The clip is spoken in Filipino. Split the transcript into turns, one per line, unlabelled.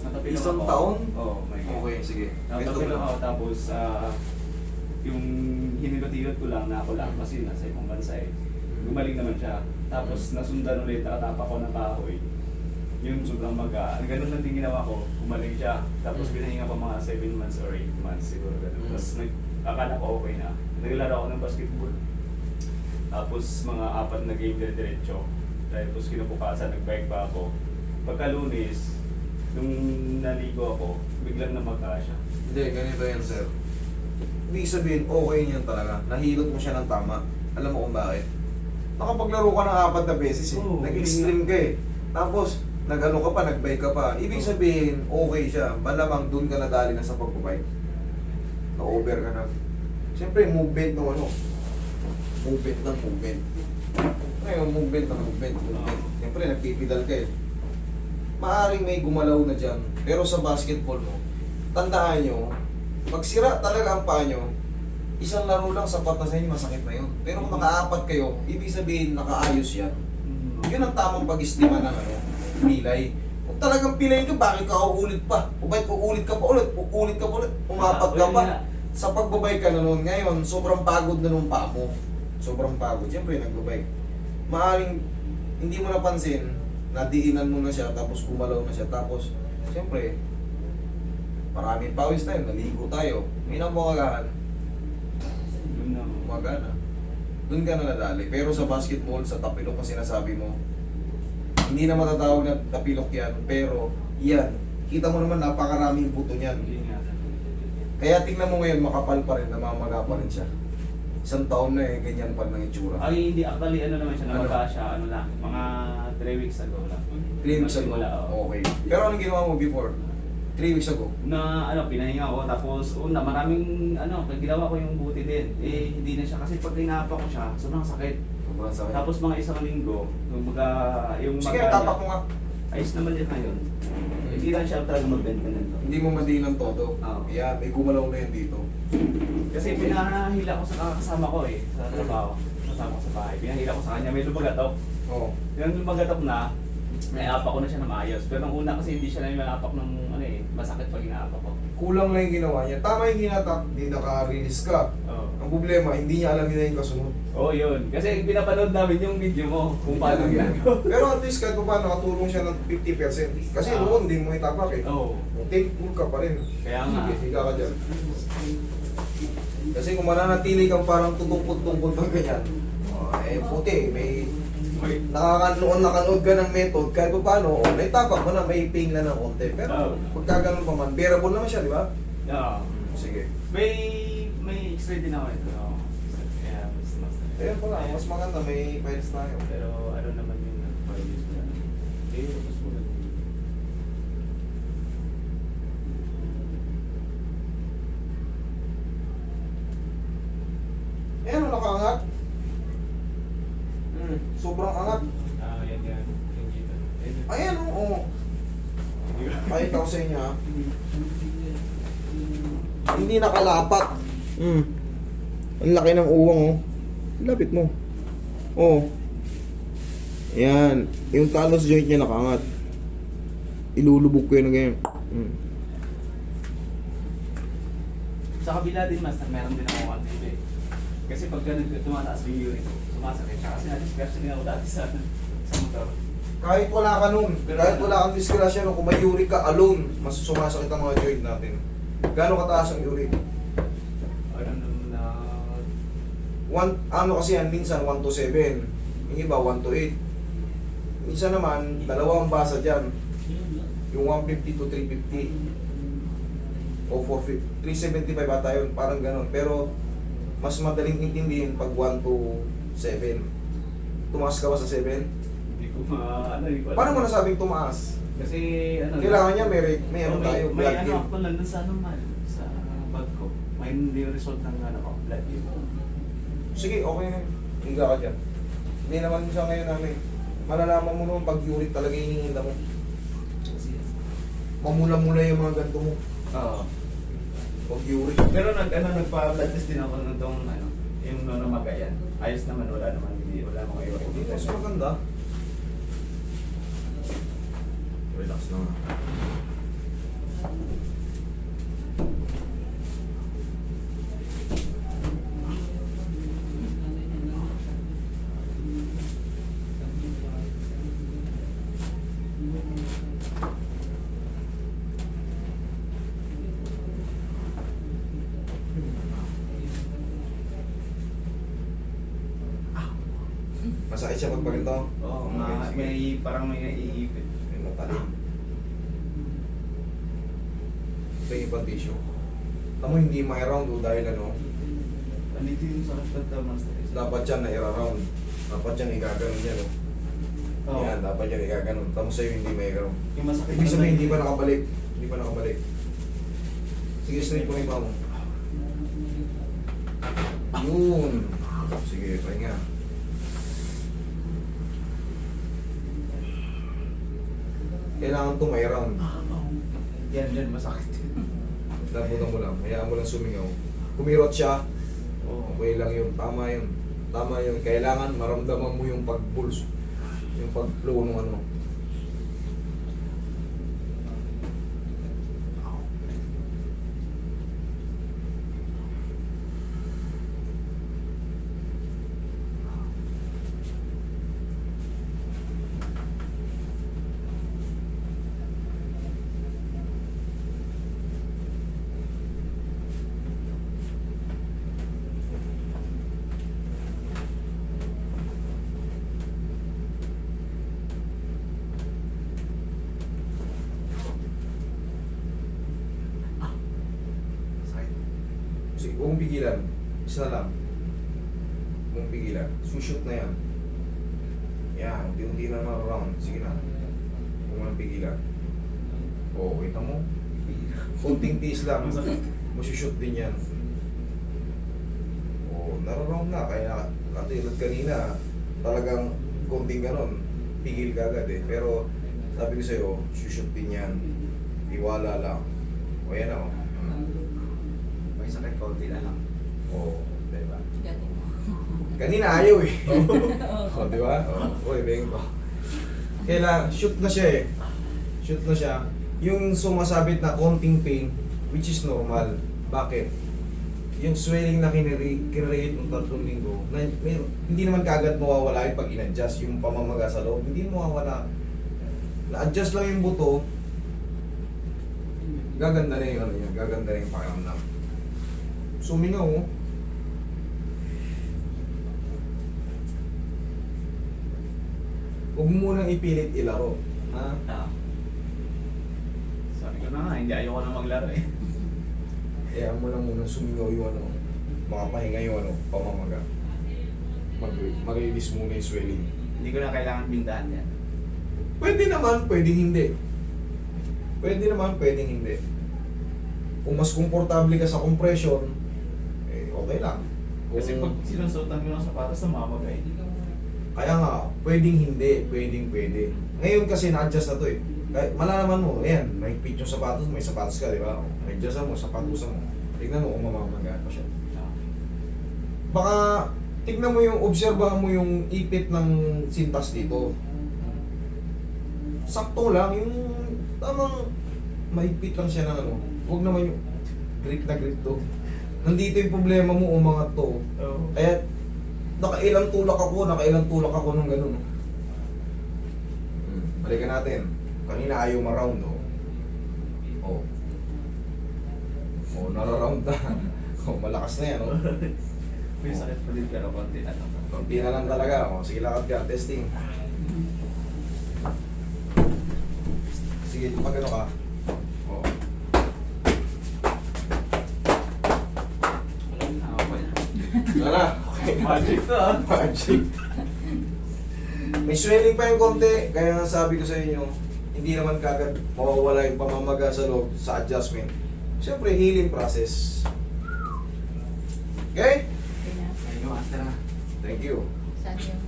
Tapos natapilok ako.
Isang taon?
Oo, may
Okay, sige.
natapilok ako tapos yung hinilot-hilot ko lang na ako lang kasi nasa ibang bansa eh. Gumaling naman siya. Tapos nasundan ulit, nakatapa ko ng kahoy. Yung sobrang maga. Ganun lang din ginawa ko, gumaling siya. Tapos pinahinga pa mga 7 months or 8 months siguro. Ganun. Tapos akala ko okay na. Naglaro ako ng basketball. Tapos mga 4 na game na diretso. Tapos kinabukasan, nagbike pa ako. Pagka Lunes, nung naligo ako, biglang namaga siya.
Hindi, ganito yan, sir. Ibig sabihin, okay niyan talaga. Nahilot mo siya ng tama. Alam mo kung bakit? Nakapaglaro ka ng 4 na beses eh.
Oo,
Nag-extreme ka eh. Tapos, nag-ano ka pa, nag-bike ka pa. Ibig sabihin, okay siya. Malamang doon ka nadali na sa pagbabike. Na-over ka na. Siyempre, movement ng ano. Movement ng movement. Ngayon, movement ng movement. Siyempre, nagpipidal ka eh. Maaring may gumalaw na dyan. Pero sa basketball mo, tandaan nyo, pag sira talaga ang paa nyo, isang laro lang sapat na sa inyo, masakit na yun. Pero kung nakaapat kayo, ibig sabihin nakaayos yan. Yun ang tamang pag-estima ng ano, pilay. Kung talagang pilay ka, bakit ka uulit pa? O bakit uulit ka pa ulit? Uulit ka pa ulit? Umapat ka pa? Sa pagbabay ka na noon, ngayon, sobrang pagod na nung paa mo. Sobrang pagod. Siyempre, nagbabay. Maaring hindi mo napansin, nadiinan mo na siya, tapos gumalaw na siya, tapos, siyempre, maraming pawis tayo, naligo tayo. May namukagahan,
Yun na.
umaga na. Doon ka na nadali. Pero sa basketball, sa tapilok na sinasabi mo, hindi na matatawag na tapilok yan, pero yan. Kita mo naman, napakaraming buto niyan.
Hindi nga.
Kaya tingnan mo ngayon, makapal pa rin, namamaga pa rin siya. Isang taon na eh, ganyan pa ng itsura.
Ay, hindi. Actually, ano naman siya,
Ano?
namaga siya, ano lang, mga 3 weeks ago lang.
3 weeks ago.
Wala, oo.
Okay. Pero anong ginawa mo before? 3 weeks ago.
Na ano, pinahinga ko, tapos una, maraming ano, ginawa ko yung buti din. Eh, hindi na siya, kasi pag tinapa ko siya, sobrang sakit.
Sobrang sakit.
Tapos mga isang linggo, yung
Sige,
maga
tapak mo nga.
ayos naman din ngayon. Hindi lang siya talaga mag-bend ka nito.
Hindi mo madiin ng todo.
Oo.
Yan, may gumalaw na yan dito.
Kasi pinahila ko sa kasama ko eh, sa trabaho. Kasama ko sa bahay. Pinahila ko sa kanya, may lumagatok.
Oo.
Yung lumagatok na, naiapak ko na siya ng maayos. Pero nung una kasi hindi siya na yung naiapak ng ano eh, masakit pag inaapak ko.
Kulang lang yung ginawa niya. Tama yung hinatak, hindi naka-release ka.
Oo.
Ang problema, hindi niya alam nila yung kasunod.
Oo, yun. Kasi pinapanood namin yung video mo kung paano ginagawa.
Pero at least kahit pa nakatulong siya ng 50%. Kasi
Ah.
noon, hindi mo itapak eh.
Oo.
Take full ka pa rin.
Kaya nga.
Sige, higa ka dyan. Kasi kung mananatili kang parang tutungkot-tungkot pag ganyan, eh puti, may nakanood ka ng method, kahit pa paano, naitapak mo na, may pain na ng konti. Pero pagka ganun pa man, bearable naman siya, di ba?
Oo.
Sige.
May x-ray din ako ito. Oo. Kaya mas
Ayun pala, mas maganda, may files tayo.
Pero ano naman yung files ko. Eh, mas maganda.
Ayan, nakaangat. Sobrang angat.
Ah, yan. Yung dito.
Ayan, oo. Pakita ko sa inyo ha. Hindi nakalapat. Ang laki ng uwang oh. Lapit mo. Oh. Ayan. Yung talus joint niya nakaangat. Ilulubog ko yun ng ganyan.
Sa kabila din, mas meron din ako dito eh. Kasi pag ganun tumataas yung uric ko, sumasakit siya. Kasi na-disgrasya din ako dati sa motor.
Kahit wala ka nun, kahit wala kang disgrasya nun, kung may uric ka alone, mas sumasakit ang mga joint natin. Gano'ng kataas ang uric?
Ano naman na...
Ano kasi yan, minsan 1 to 7. Yung iba 1 to 8. Minsan naman, dalawang basa dyan. Yung 150 to 350. O 450. 375 ata yun, parang ganun. Pero, mas madaling intindihin pag 1 to 7. Tumaas ka ba sa 7?
Hindi ko hindi ko alam.
Paano mo nasabing tumaas?
Kasi ano...
Kailangan niya may ano tayo,
may
blood
ano
game.
ako nandun sa ano man, sa bag ko. May hindi result ng ano ko, blood game.
Sige, okay na. Higa ka dyan. Hindi naman siya ngayon namin. Malalaman mo naman pag uric talaga hinihinda mo. Mamula-mula yung mga ganito mo.
Oo.
Pag uric.
Pero nagpa-blood test din ako nung yung namagayan. Ayos naman, wala naman mga iwa.
Hindi mas maganda. Relax lang. Masakit siya pag ganito.
Oo,
Okay, sige.
parang may naiipit.
May matalim. Ito yung ibang tissue. Tamo hindi ma-round o dahil ano,
Andito yung sa kapatid master.
dapat yan na i-round. Dapat yan igaganon yan.
Oo.
Yan, dapat yan igaganon. Tamo sa'yo hindi may gano'n.
Yung masakit
Ibig sabihin, hindi
na-
pa nakabalik. Hindi pa nakabalik. Sige, straight mo yung paa mo. Yun. Sige, pahinga. Kailangan ito may round.
Yan, masakit.
Labutan mo lang. Hayaan mo lang sumingaw. Kumirot siya.
Oo.
Okay lang yun. Tama yun. Tama yun. Kailangan maramdaman mo yung pag-pulse. Yung pag-flow ng ano. Sige, huwag mong pigilan. Isa na lang. Huwag mong pigilan. Sushoot na yan. Yan, unti-unti na round. Sige na. Huwag mo nang pigilan. Oo, kita mo? Kunting tiis lang.
Masakit.
Masushoot din yan. Oo, nararound na. Kaya katulad kanina, talagang kunting ganon. Pigil ka agad eh. Pero sabi ko sa'yo, sushoot din yan. Iwala lang. O yan o.
May sakit konti na lang.
Oo, diba?
Ganun.
Kanina ayaw eh. O, di ba? O, ibig ko. Kailangan, shoot na siya eh. Shoot na siya. Yung sumasabit na konting pain, which is normal. Bakit? Yung swelling na kinreate ng 3 linggo, na, hindi naman kagad mawawala yung pag in-adjust, yung pamamaga sa loob, hindi mawawala. Na-adjust lang yung buto, gaganda na yung ano niya, gaganda na yung pakiramdam. Sumingaw mo. Huwag mo munang ipilit ilaro. Ha?
Ah. Sabi ko na nga, hindi ayoko na maglaro eh.
Kaya mo lang munang sumingaw yung ano, makapahinga yung ano, pamamaga. Mag-release muna yung swelling.
Hindi ko na kailangan bindahan yan.
Pwede naman, pwedeng hindi. Pwede naman, pwedeng hindi. Kung mas komportable ka sa compression, eh okay lang.
Kasi
Kung-
pag sinusutan ko ng sapatos, namamagay.
Kaya nga, pwedeng hindi, pwedeng pwede. Ngayon kasi na-adjust na to eh. Kahit malalaman mo, ayan, may fit yung sapatos, may sapatos ka, di ba? May adjust mo, sapatusan mo. Tignan mo kung mamamagaan pa siya. Baka, tignan mo yung, obserbahan mo yung ipit ng sintas dito. Sakto lang, yung tamang mahigpit lang siya ng ano. Huwag naman yung grip na grip to. Nandito yung problema mo, umangat to.
Oo.
Kaya, nakailang tulak ako nung ganun. Balikan natin. Kanina ayaw ma-round, oh. Oh. Oh, nara-round na. Oh, malakas na yan, oh.
May sakit pa din pero konti na lang.
Konti na lang talaga, oh. Sige, lakad ka. Testing. Sige, pag ano ka. Oh. Wala na. Okay.
Magic to ah.
Magic. May swelling pa yung konti, kaya nga sabi ko sa inyo, hindi naman kagad mawawala yung pamamaga sa loob sa adjustment. Siyempre, healing process. Okay?
Kaya,
Ayun, master na.
Thank you.
saan yung